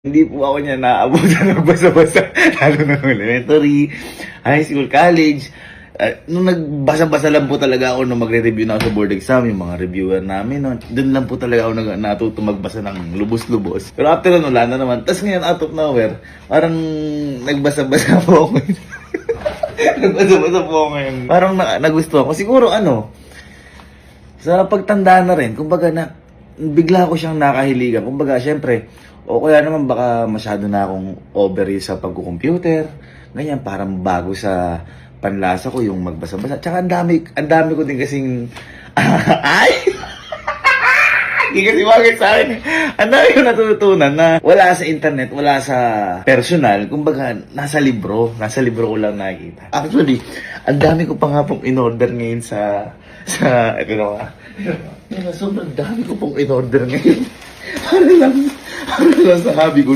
Hindi po ako niya naaabutan ng basa-basa, lalo na nung elementary, high school, college. Nung nagbasa-basa lang po talaga ako nung magre-review na ako sa board exam, yung mga reviewer namin, no? Doon lang po talaga ako natuto magbasa ng lubos-lubos. Pero after nun, wala na naman. Tapos ngayon, out of nowhere, parang nagbasa-basa po ako. Nagbasa-basa po ako ngayon. Parang nagustuhan ko. Siguro sa pagtanda na rin, kumbaga bigla ko siyang nakahiligan. Kumbaga, syempre, o kaya naman baka masyado na akong overuse sa pagko-computer. Ganyan, parang bago sa panlasa ko yung magbasa-basa. Tsaka ang dami ko din kasing ay! Hindi kasi bakit sa akin. Ang dami ko natutunan na wala sa internet, wala sa personal. Kumbaga, nasa libro ko lang nakikita. Actually, ang dami ko pa nga pong in-order ngayon ito na nga. Sobrang dami ko pong in-order ngayon. Para lang sa hobby ko